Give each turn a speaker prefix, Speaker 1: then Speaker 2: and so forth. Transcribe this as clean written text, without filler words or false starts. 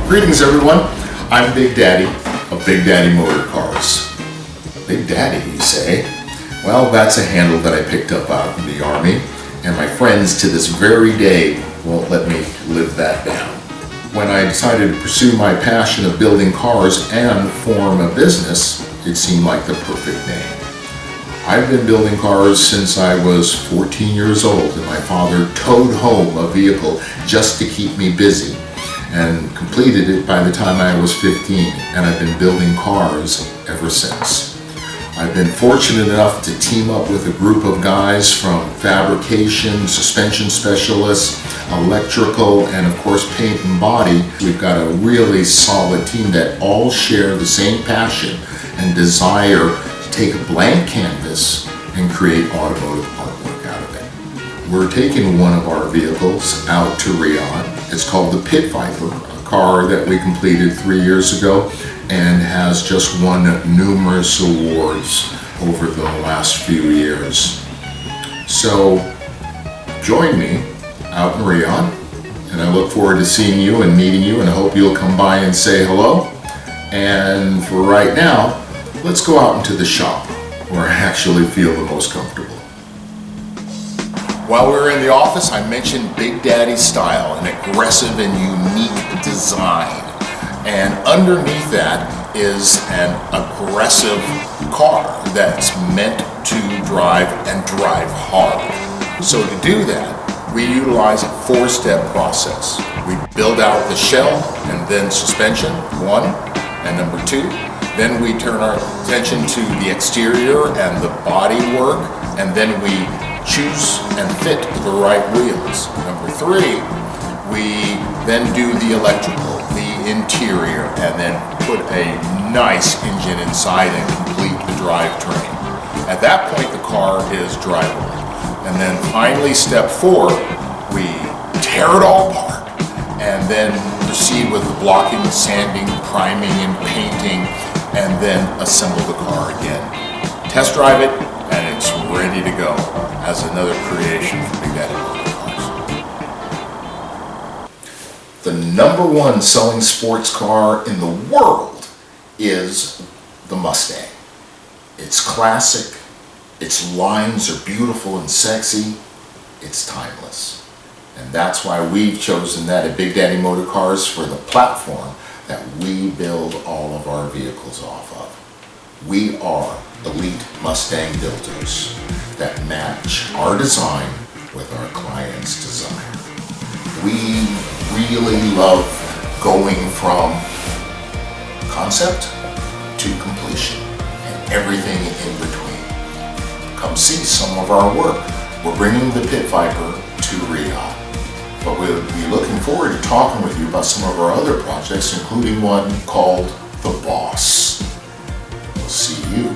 Speaker 1: Greetings everyone, I'm Big Daddy of Big Daddy Motor Cars. Big Daddy, you say? Well, that's a handle that I picked up out in the Army, and my friends to this very day won't let me live that down. When I decided to pursue my passion of building cars and form a business, it seemed like the perfect name. I've been building cars since I was 14 years old, and my father towed home a vehicle just to keep me busy, and completed it by the time I was 15, and I've been building cars ever since. I've been fortunate enough to team up with a group of guys from fabrication, suspension specialists, electrical, and of course paint and body. We've got a really solid team that all share the same passion and desire to take a blank canvas and create automotive artwork out of it. We're taking one of our vehicles out to Riyadh. It's called the Pit Viper, a car that we completed 3 years ago and has just won numerous awards over the last few years. So join me out in Riyadh, and I look forward to seeing you and meeting you, and I hope you'll come by and say hello. And for right now, let's go out into the shop where I actually feel the most comfortable. While we were in the office, I mentioned Big Daddy style, an aggressive and unique design. And underneath that is an aggressive car that's meant to drive and drive hard. So to do that, we utilize a 4-step process. We build out the shell and then suspension, 1, and number 2. Then we turn our attention to the exterior and the body work, and then we choose and fit the right wheels. Number 3, we then do the electrical, the interior, and then put a nice engine inside and complete the drivetrain. At that point, the car is drivable. And then finally, step 4, we tear it all apart and then proceed with the blocking, sanding, priming, and painting, and then assemble the car again. Test drive it, and it's ready to go as another creation from Big Daddy Motor Cars. The #1 selling sports car in the world is the Mustang. It's classic, its lines are beautiful and sexy, it's timeless. And that's why we've chosen that at Big Daddy Motor Cars for the platform that we build all of our vehicles off of. We are elite Mustang builders that match our design with our client's desire. We really love going from concept to completion and everything in between. Come see some of our work. We're bringing the Pit Viper to Riyadh, but we'll be looking forward to talking with you about some of our other projects, including one called The Boss. We'll see you